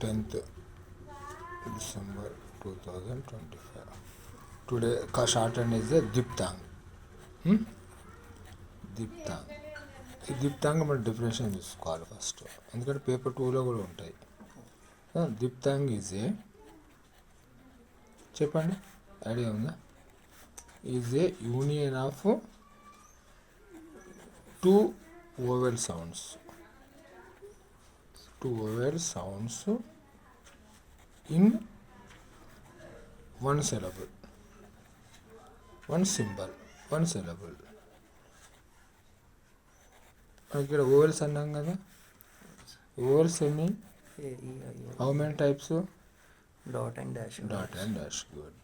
10th December 2025. Today shortened is a Diptang. Diptang. ఈ దిప్తాంగ్ మనం definition తీసుకోవాలి ఫస్ట్, ఎందుకంటే పేపర్ 2లో కూడా ఉంటాయి. దిప్తాంగ్ ఈజ్ ఏ, చెప్పండి ఐడియా ఉందా? Is A union of two vowel sounds, in one syllable, one symbol, one syllable. ఇక్కడ ఓవెల్స్ అన్నాం కదా, ఓవెల్స్ ఎన్ని, how many types? Dot and dash. Good.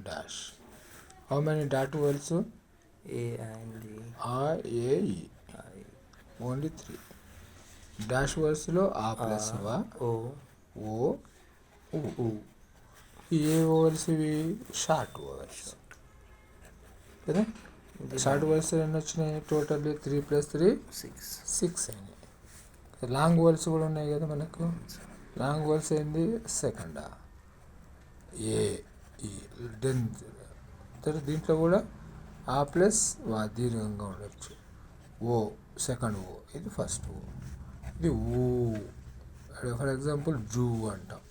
Dash. How many dot vowels? A and E. A, E. Only 3. Dash vowels లో A plus O, U. ఈ ఏ vowels ఇవి short vowels కదా. Short vowels ఎన్ని వచ్చినాయి? Total 3 + 3 6 అయినాయి. Long vowels కూడా ఉన్నాయి కదా మనకు. లాంగ్ ఓవెల్స్ ఏంది? సెకండ్ ఏ, ఈ డెన్త్. తర్వాత దీంట్లో కూడా ఆ ప్లస్ వా దీర్ఘంగా ఉండొచ్చు. ఓ సెకండ్ ఓ, ఇది ఫస్ట్ ఓ, ఇది ఊ. ఫర్ ఎగ్జాంపుల్ జూ అంటాం,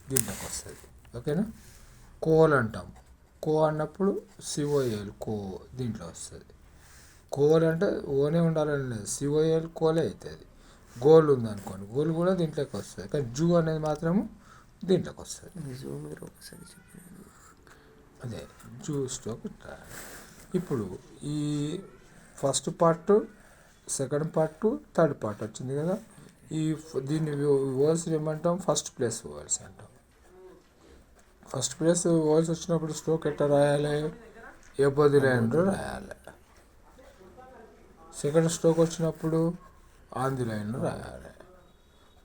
దీంట్లోకి వస్తుంది. ఓకేనా. కోల్ అంటాం, కో అన్నప్పుడు సిఓఎల్ కో, దీంట్లో వస్తుంది. కోల్ అంటే ఓనే ఉండాలని లేదు, సిఓఎల్ కోలే అవుతుంది. గోల్ ఉందనుకోండి, గోల్ కూడా దీంట్లోకి వస్తుంది, కానీ జూ అనేది మాత్రము దీంట్లోకి వస్తుంది. అదే జూ స్ట్రోక్. ఇప్పుడు ఈ first part, second part, third part వచ్చింది కదా. దీన్ని ఓవెల్స్ ఏమంటాం? ఫస్ట్ ప్లేస్ ఓవెల్స్ అంటాం. ఫస్ట్ ప్లేస్ ఓవెల్స్ వచ్చినప్పుడు స్ట్రోక్ ఎట్లా రాయాలి? ఎబోది లైన్లో రాయాలి. సెకండ్ స్ట్రోక్ వచ్చినప్పుడు ఆన్ ది లైన్లో రాయాలి.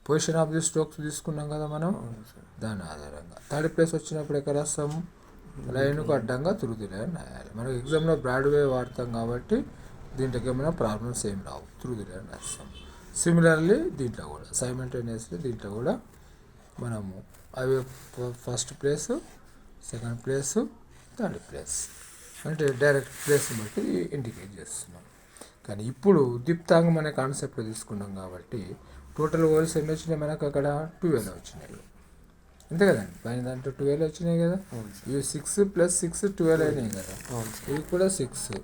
పొజిషన్ ఆఫ్ ది స్ట్రోక్స్ తీసుకున్నాం కదా మనం, దాని ఆధారంగా. థర్డ్ ప్లేస్ వచ్చినప్పుడు ఎక్కడ రాస్తాం? లైన్కు అడ్డంగా త్రూ ది లైన్ రాయాలి. మనకు ఎగ్జామ్లో బ్రాడ్వే వాడతాం కాబట్టి దీంట్లోకి ఏమైనా ప్రాబ్లమ్స్ ఏం రావు, త్రూ ది లైన్ రాస్తాం. సిమిలర్లీ దీంట్లో కూడా సైమల్టేనియస్లీ దీంట్లో కూడా మనము అవి first place, second place, third place అంటే డైరెక్ట్ ప్లేస్ బట్టి ఇండికేట్ చేస్తున్నాం. కానీ ఇప్పుడు దిప్తాంగ్ అనే కాన్సెప్ట్ తీసుకున్నాం కాబట్టి టోటల్ ఓవెల్స్ ఎన్ని వచ్చినాయి మనకు? అక్కడ 12 వచ్చినాయి, అంతే కదండి. పైన దాంట్లో 12 వచ్చినాయి కదా. ఇవి 6 + 6 12 అయినాయి కదా. ఇవి కూడా 6.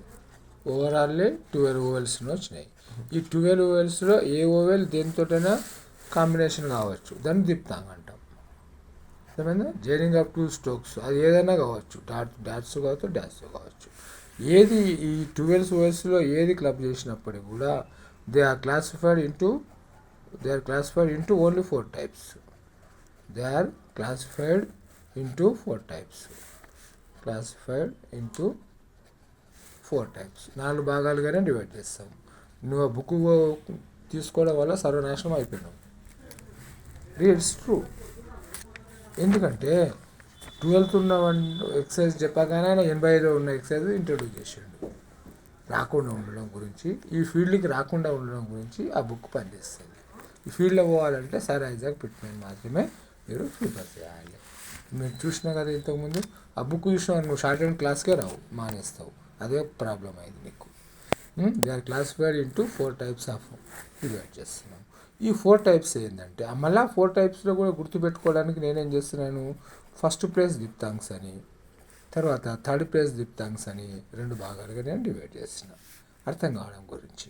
ఓవరాల్లీ 12 ఓవెల్స్లో వచ్చినాయి. ఈ 12 ఓవెల్స్లో ఏ ఓవెల్ దేనితోటైనా కాంబినేషన్ కావచ్చు, దాన్ని దిప్తాంగ్ అంటాం. ఏమైందా? జైనింగ్ ఆఫ్ 2 స్ట్రోక్స్, అది ఏదైనా కావచ్చు, డాట్స్ కావచ్చు, డాట్స్ కావచ్చు. ఏది ఈ 12 ఓవెల్స్లో ఏది క్లబ్ చేసినప్పటికీ కూడా they are classified into only 4 types. They are classified into 4 types. 4 భాగాలుగానే డివైడ్ చేస్తాం. నువ్వు ఆ బుక్ తీసుకోవడం వల్ల సర్వనాశనం అయిపోయినావు. It's true. ఎందుకంటే 12th ఉన్న ఎక్సర్సైజ్ చెప్పగానే ఆయన 85 ఉన్న ఎక్సర్సైజ్ ఇంట్రొడ్యూస్ చేసాడు. రాకుండా ఉండడం గురించి, ఈ ఫీల్డ్కి రాకుండా ఉండడం గురించి ఆ బుక్ పనిచేస్తుంది. ఈ ఫీల్డ్లో పోవాలంటే సర్ ఐజాక్ పిట్మెన్ మాత్రమే మీరు ప్రిఫర్ చేయాలి. మీరు చూసినా కదా ఇంతకుముందు, ఆ బుక్ చూసినా నువ్వు షార్ట్ హ్యాండ్ క్లాస్కే రావు, మానేస్తావు. అదే ప్రాబ్లం అయింది నీకు. They are classified into 4 types of divide చేస్తున్నాం. ఈ 4 టైప్స్ ఏంటంటే, మళ్ళీ 4 టైప్స్లో కూడా గుర్తుపెట్టుకోవడానికి నేనేం చేస్తున్నాను? ఫస్ట్ ప్లేస్ దిప్తాంగ్స్ అని, తర్వాత థర్డ్ ప్లేస్ దిప్తాంగ్స్ అని 2 భాగాలుగా నేను డివైడ్ చేసిన అర్థం కావడం గురించి.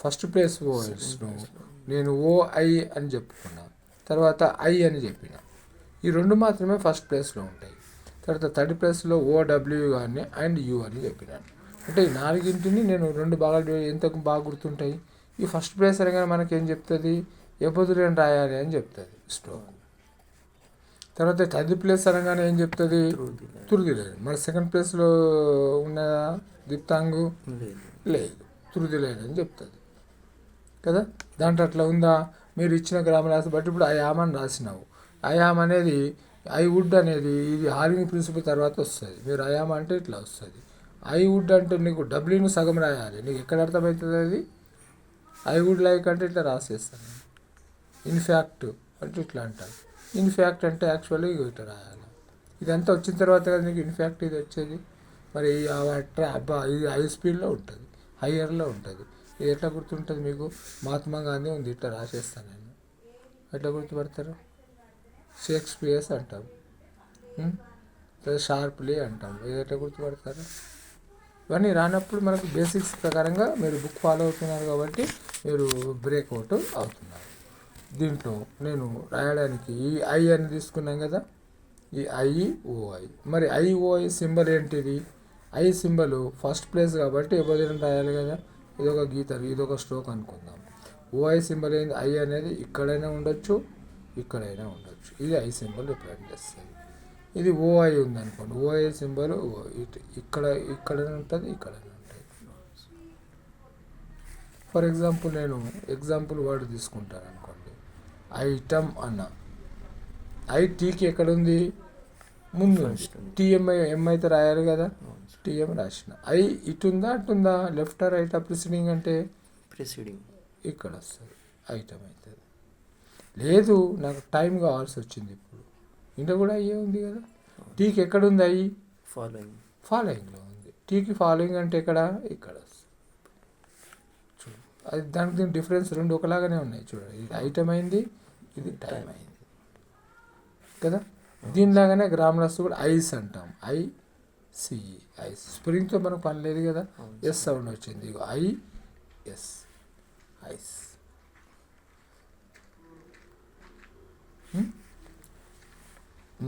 ఫస్ట్ ప్లేస్ ఓవెల్స్ను నేను ఓఐ అని చెప్పుకున్నా, తర్వాత ఐ అని చెప్పిన. ఈ 2 మాత్రమే ఫస్ట్ ప్లేస్లో ఉంటాయి. తర్వాత థర్డ్ ప్లేస్లో ఓడబ్ల్యూ కానీ అండ్ యూ అని చెప్పినాను. అంటే ఈ 4ంటిని నేను 2 భాగాలు ఎంతకు బాగా గుర్తుంటాయి. ఈ ఫస్ట్ ప్లేస్ అనగానే మనకేం చెప్తుంది? ఎబోదులేని రాయాలి అని చెప్తుంది స్ట్రోక్. తర్వాత థర్డ్ ప్లేస్ అనగానే ఏం చెప్తుంది? తురుదిలేని. మరి సెకండ్ ప్లేస్లో ఉన్న దిప్తాంగు లేదు, తురుదిలేని అని చెప్తుంది కదా. దాంట్లో అట్లా ఉందా? మీరు ఇచ్చిన గ్రామర్ రాసి బట్టి ఇప్పుడు ఐఆమ్ అని రాసినావు. ఐఆమ్ అనేది, ఐ వుడ్ అనేది ఇది హార్వింగ్ ప్రిన్సిపల్ తర్వాత వస్తుంది. మీరు ఐఆమ్ అంటే ఇట్లా వస్తుంది. ఐ వుడ్ అంటే నీకు డబ్ల్యూను సగం రాయాలి. నీకు ఎక్కడ అర్థమవుతుంది అది? ఐ వుడ్ లైక్ అంటే ఇట్లా రాసేస్తాను. ఇన్ఫ్యాక్ట్ అంటే ఇట్లా అంటారు. ఇన్ఫ్యాక్ట్ అంటే యాక్చువల్లీ ఇట్లా రాయాలి. ఇదంతా వచ్చిన తర్వాత కదా నీకు ఇన్ఫ్యాక్ట్ ఇది వచ్చేది. మరి అబ్బా ఇది హై స్పీడ్లో ఉంటుంది, హయ్యర్లో ఉంటుంది. ఇది ఎట్లా గుర్తుంటుంది మీకు? మహాత్మా గాంధీ ఉంది, ఇట్లా రాసేస్తాను నేను. ఎట్లా గుర్తుపడతారు? షేక్స్పియర్స్ అంటాం, షార్ప్లీ అంటాం. ఇది ఎట్లా గుర్తుపడతారు? ఇవన్నీ రానప్పుడు మనకు బేసిక్స్ ప్రకారంగా మీరు బుక్ ఫాలో అవుతున్నారు కాబట్టి మీరు బ్రేక్అవుట్ అవుతున్నారు. దీంట్లో నేను రాయడానికి ఈ ఐ అని తీసుకున్నాం కదా, ఈ ఐఓఐ. మరి ఐఓఐ సింబల్ ఏంటిది? ఐ సింబల్ ఫస్ట్ ప్లేస్ కాబట్టి ఎబోదిరం రాయాలి కదా. ఇదొక గీత, ఇదొక స్ట్రోక్ అనుకుందాం. ఓఐ సింబల్ ఏంది? ఐ అనేది ఇక్కడైనా ఉండొచ్చు, ఇక్కడైనా ఉండొచ్చు. ఇది ఐ సింబల్ రిప్రజెంట్ చేస్తుంది. ఇది ఓఐ ఉంది అనుకోండి, ఓఐ సింబల్ ఇక్కడనే ఉంటుంది, ఇక్కడనే ఉంటుంది. ఫర్ ఎగ్జాంపుల్ నేను ఎగ్జాంపుల్ వర్డ్ తీసుకుంటాను అనుకోండి, ఐటమ్ అన్న. టీకి ఎక్కడుంది? ముందు ఎం అయితే రాయాలి కదా, టీఎం రాసిన. ఇటుందా అటుందా, లెఫ్ట్ రైట్ ప్రిసీడింగ్ అంటే ప్రిసీడింగ్ ఇక్కడ వస్తుంది, ఐటమ్ అవుతుంది. లేదు నాకు టైం కావాల్సి వచ్చింది ఇప్పుడు, ఇంట్లో కూడా అయ్యే ఉంది కదా. టీకి ఎక్కడుంది? ఫాలోయింగ్లో ఉంది. టీకి ఫాలోయింగ్ అంటే ఇక్కడ వస్తుంది. చూడు, అది దానికి డిఫరెన్స్ రెండు ఒకలాగానే ఉన్నాయి. చూడండి, ఇది ఐటమ్ అయింది, ఇది టైం అయింది కదా. దీనిలాగానే గ్రామర్స్ కూడా ఐస్ అంటాం, ఐసిఈ ఐస్. స్ప్రింగ్తో మనకు పని లేదు కదా, ఎస్ సౌండ్ వచ్చింది. Is ice.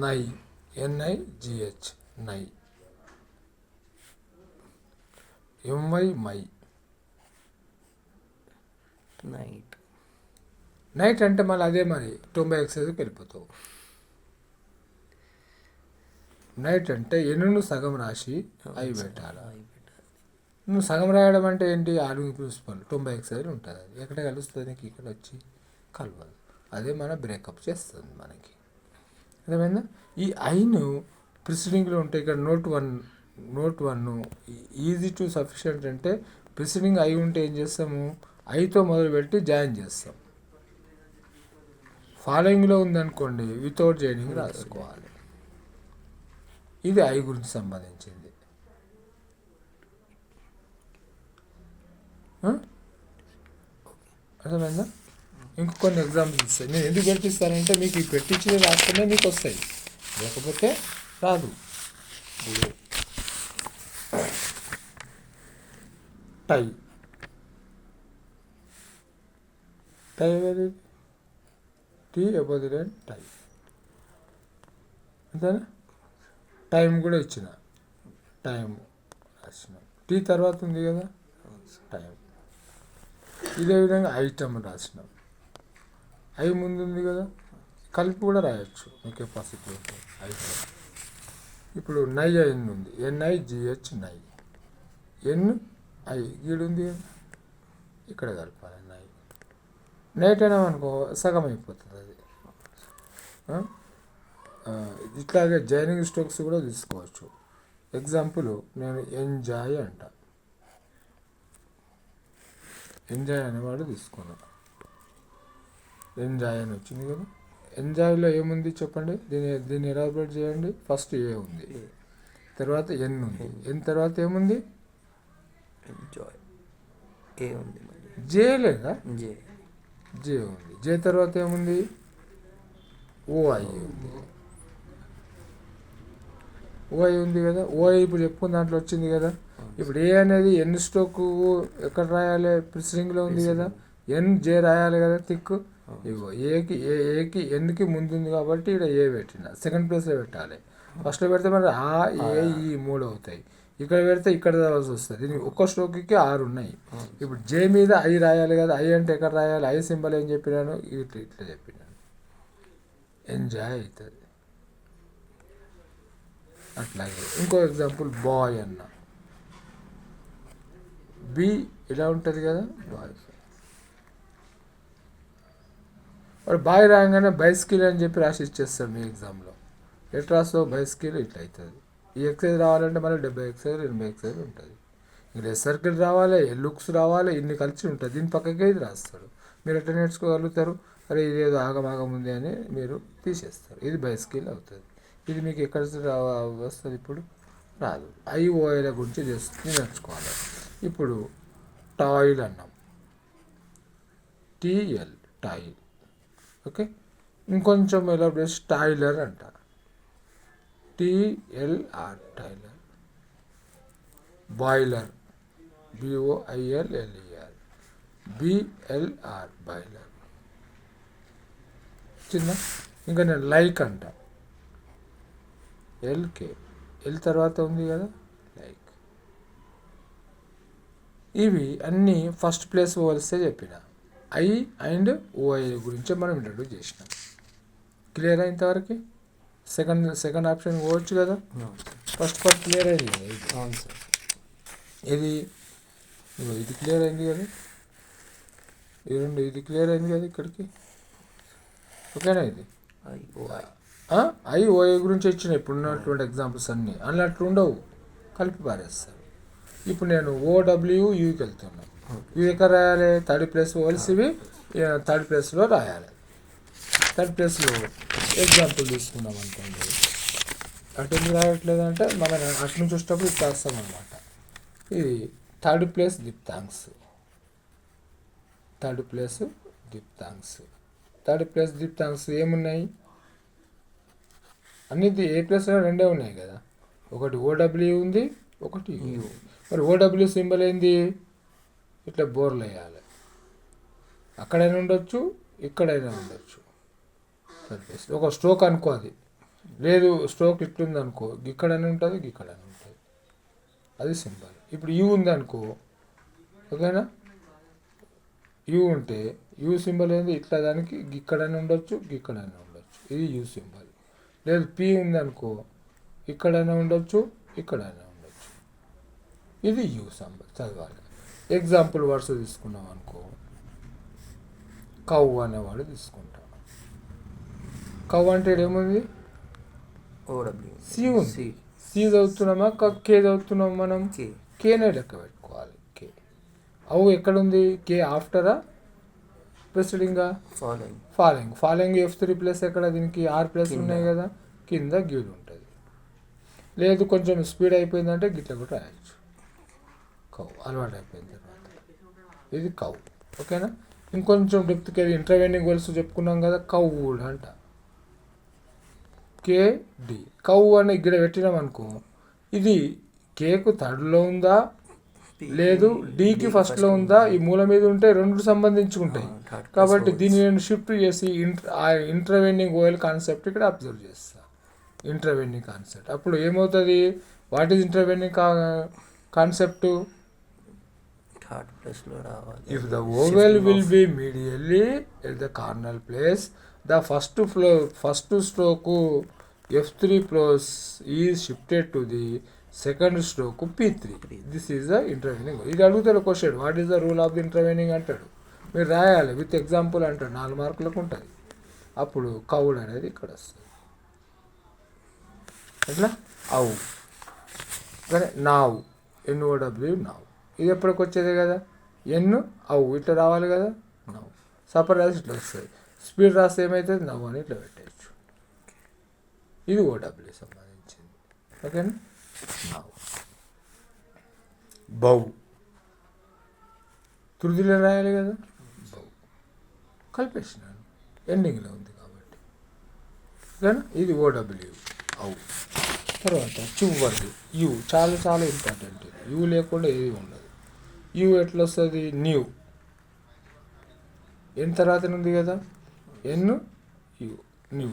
నై, NIGH నై. MY my. నైట్ అంటే మళ్ళీ అదే మరి 90 ఎక్సైజ్కి వెళ్ళిపోతావు. నైట్ అంటే ఎన్నును సగం రాసి అవి పెట్టాలి. నువ్వు సగం రాయడం అంటే ఏంటి? ఆర్మింగ్ ప్రిన్సిపల్ 90 ఎక్సైజ్ ఉంటుంది. అది ఎక్కడ కలుస్తుంది నీకు? ఇక్కడ వచ్చి కలవదు. అదే మన బ్రేకప్ చేస్తుంది మనకి. అర్థమైందా? ఈ ఐను ప్రిసీడింగ్లో ఉంటే ఇక్కడ note one easy to sufficient అంటే ప్రిసీడింగ్ ఐ ఉంటే ఏం చేస్తాము? ఐతో మొదలుపెట్టి జాయిన్ చేస్తాం. ఫాలోయింగ్లో ఉందనుకోండి, వితౌట్ జాయినింగ్ రాసుకోవాలి. ఇది ఐ గురించి సంబంధించింది. అర్థమైందా? ఇంకొన్ని ఎగ్జాంపుల్స్ ఇస్తాయి. నేను ఎందుకు పెట్టిస్తానంటే మీకు ఈ పెట్టించిన రాస్తేనే మీకు వస్తాయి, లేకపోతే రాదు. టై టీ ఎబోదిరేన్ టై అంతేనా? టైం కూడా ఇచ్చిన, టైం రాసిన. టీ తర్వాత ఉంది కదా టైం. ఇదే విధంగా ఐటమ్ రాసినాం, ఐ ముందు ఉంది కదా, కలిపి కూడా రాయొచ్చు మీ కెపాసిటీ ఉంటుంది. ఐటమ్. ఇప్పుడు నై ఐన్ ఉంది, NIGH నై. NI గీడుంది కదా, ఇక్కడ కలపాలి నై. నైట్ అయినా అనుకో సగం అయిపోతుంది అది. ఇట్లాగే జాయినింగ్ స్ట్రోక్స్ కూడా తీసుకోవచ్చు. ఎగ్జాంపుల్ నేను ఎంజాయ్ అంట, ఎంజాయ్ అనేవాడు తీసుకున్నా. ఎంజాయ్ అని వచ్చింది కదా. ఎంజాయ్లో ఏముంది చెప్పండి, దీన్ని ఎలాబరేట్ చేయండి. ఫస్ట్ ఏ ఉంది, తర్వాత ఎన్ ఉంది, ఎన్ తర్వాత ఏముంది? జే లేదా? జే ఉంది. జే తర్వాత ఏముంది? ఓఐ ఉంది. ఓఐ ఉంది కదా. ఓఐ ఇప్పుడు చెప్పుకున్న దాంట్లో వచ్చింది కదా. ఇప్పుడు ఏ అనేది ఎన్ స్ట్రోక్ ఎక్కడ రాయాలి? ప్రిసీడింగ్లో ఉంది కదా. జే రాయాలి కదా థిక్. ఇగో ఏకి ఎన్కి ముందు ఉంది కాబట్టి ఇక్కడ ఏ పెట్టిన, సెకండ్ ప్లేస్లో పెట్టాలి. ఫస్ట్లో పెడితే మరి ఈ మూడు అవుతాయి. ఇక్కడ పెడితే ఇక్కడ రావాల్సి వస్తుంది. ఒక్క స్ట్రోక్కి 6 ఉన్నాయి. ఇప్పుడు జే మీద ఐ రాయాలి కదా. ఐ అంటే ఎక్కడ రాయాలి? ఐ సింబల్ ఏం చెప్పినాను? ఇట్లా చెప్పినాను, ఎంజాయ్ అవుతుంది. అట్లాగే ఇంకో ఎగ్జాంపుల్ బాయ్ అన్న. బి ఇలా ఉంటుంది కదా, బాయ్. వాడు బాయ్ రాగానే బైస్కిల్ అని చెప్పి రాసి ఇచ్చేస్తాడు మీ ఎగ్జామ్లో. ఎట్లా రాస్తావు? బైస్కిల్ ఇట్లా అవుతుంది. ఈ ఎక్సైజ్ రావాలంటే మళ్ళీ 70 ఎక్సైజ్ 80 ఎక్సైజ్ ఉంటుంది. ఇక్కడ సర్కిల్ రావాలి, లుక్స్ రావాలి, ఇన్ని కలిసి ఉంటుంది. దీని పక్కకే ఇది రాస్తాడు. మీరు ఎట్లా నేర్చుకోగలుగుతారు? అరే ఇదేదో ఆగమాగం ఉంది అని మీరు తీసేస్తారు. ఇది బైస్కిల్ అవుతుంది. ఇది మీకు ఎక్కడ వస్తుంది ఇప్పుడు రాదు. ఐఓఐల గురించి నేర్చుకోవాలి. ఇప్పుడు టాయిల్ అన్నాం, టిఎల్ టాయిల్. ఓకే, ఇంకొంచెం ఎలాబరేషన్ టైలర్ అంట, TLR tailor. Boiler, BOILLER, BLR boiler. చిన్న ఇంకా నేను లైక్ అంట, ఎల్కే, ఎల్ తర్వాత ఉంది కదా లైక్. ఇవి అన్నీ ఫస్ట్ ప్లేస్ పోలిస్తే చెప్పిన. ఐ అండ్ ఓఐ గురించి మనం ఇంట్రడ్యూస్ చేసినాం. క్లియర్ అయింతవరకు సెకండ్ ఆప్షన్ పోవచ్చు కదా. ఫస్ట్ క్లియర్ అయింది కదా ఇది. అవును సార్. ఇది క్లియర్ అయింది కదా, ఇది క్లియర్ అయింది కదా ఇక్కడికి. ఓకేనా? ఇది ఐఓఐ గురించి ఇచ్చిన ఇప్పుడున్నటువంటి ఎగ్జాంపుల్స్ అన్నీ అన్నట్లు ఉండవు, కలిపి పారేస్తారు. ఇప్పుడు నేను ఓడబ్ల్యూయూకి వెళ్తున్నాను. ఇవి ఎక్కడ రాయాలి? థర్డ్ ప్లేస్ పోల్సివి థర్డ్ ప్లేస్లో రాయాలి. థర్డ్ ప్లేస్లో ఎగ్జాంపుల్ తీసుకున్నాం అనుకోండి. అటు ఎందుకు రాయట్లేదు అంటే మనం అటు నుంచి వచ్చేటప్పుడు ఇది రాస్తాం అనమాట. ఇది థర్డ్ ప్లేస్ దిప్తాంగ్స్. థర్డ్ ప్లేస్ దిప్తాంగ్స్ ఏమున్నాయి? అన్నిది ఏ ప్లేస్లో రెండే ఉన్నాయి కదా. ఒకటి ఓడబ్ల్యూ ఉంది, ఒకటి యూ. మరి ఓడబ్ల్యూ సింబల్ ఏంది? ఇట్లా బోర్లు వేయాలి. అక్కడైనా ఉండొచ్చు, ఇక్కడైనా ఉండొచ్చు. ఒక స్ట్రోక్ అనుకో, అది లేదు స్ట్రోక్ ఇట్లుంది అనుకో, ఇక్కడైనా ఉంటుంది, ఇక్కడైనా ఉంటుంది, అది సింబల్. ఇప్పుడు యూ ఉంది అనుకో, ఓకేనా? యూ ఉంటే యూ సింబల్ ఏంది? ఇట్లా దానికి ఇక్కడైనా ఉండొచ్చు, ఇక్కడైనా ఉండొచ్చు, ఇది యూ సింబల్. లేదు పి ఉంది అనుకో, ఇక్కడైనా ఉండొచ్చు, ఇక్కడైనా ఉండొచ్చు, ఇది యూ సింబల్. చదవాలి. ఎగ్జాంపుల్ వర్డ్స్ తీసుకున్నాం అనుకో, కవ్ అనేవాడు తీసుకుంటాం. కవ్ అంటే ఏముంది? ఓడబ్ల్యూ, సి ఉంది. సి చదువుతున్నామా, కే చదువుతున్నాం మనం? కేనే లెక్క పెట్టుకోవాలి. కే. అవు ఎక్కడుంది? కే ఆఫ్టరా ప్రెసిడింగా? ఫాలోయింగ్. F3 ప్లస్ ఎక్కడ? దీనికి ఆర్ ప్లస్ ఉన్నాయి కదా, కింద గ్యూడ్ ఉంటుంది. లేదు కొంచెం స్పీడ్ అయిపోయిందంటే గిట్ల కూడా రాయొచ్చు. కవ్ అలవాటు అయిపోయిన తర్వాత ఇది కవ్. ఓకేనా? ఇంకొంచెం డెప్త్కి ఇంటర్వెనింగ్ వర్డ్స్ చెప్పుకున్నాం కదా, కవ్వుడ్ అంట, కేడి. కవ్ అని ఇక్కడ పెట్టినాం అనుకో, ఇది కేకు థర్డ్లో ఉందా, లేదు డీకి ఫస్ట్లో ఉందా, ఈ మూల మీద ఉంటే రెండు సంబంధించుకుంటాయి. కాబట్టి దీన్ని నేను షిఫ్ట్ చేసి ఇంటర్వెనింగ్ ఓయల్ కాన్సెప్ట్ ఇక్కడ అబ్జర్వ్ చేస్తా. ఇంటర్వెనింగ్ కాన్సెప్ట్ అప్పుడు ఏమవుతుంది? What is intervening concept? If the vowel will be medially at the cardinal place, the first stroke F3 plus is shifted to the second stroke P3. This is the intervening. ఇది అడుగుతాడు question, what is the rule of the intervening అంటాడు. మీరు రాయాలి with example అంటాడు, 4 మార్కులకు ఉంటుంది. అప్పుడు కౌడ్ అనేది ఇక్కడ వస్తుంది. ఎట్లా? అవు. కానీ నావు, NOW నావు. ఇది ఎప్పటికి వచ్చేదే కదా, ఎన్ అవు ఇట్లా రావాలి కదా, నవ్వు. సపర్ రాసి ఇట్లా వస్తుంది. స్పీడ్ రాస్తే ఏమవుతుంది? నవ్వు అని ఇట్లా పెట్టచ్చు. ఇది ఓడబ్ల్యూ సంబంధించింది. ఓకేనా? నవ్వు. బౌ తృదిలో రాయాలి కదా, బౌ కలిపేసినాను, ఎండింగ్లో ఉంది కాబట్టి. ఓకేనా? ఇది ఓడబ్ల్యూ అవు. తర్వాత చివరిది యూ, చాలా చాలా ఇంపార్టెంట్. యూ లేకుండా ఏది ఉండదు. యూ ఎట్లా వస్తుంది? న్యూ. ఎన్ తర్వాత ఉంది కదా, ఎన్ యూ, న్యూ.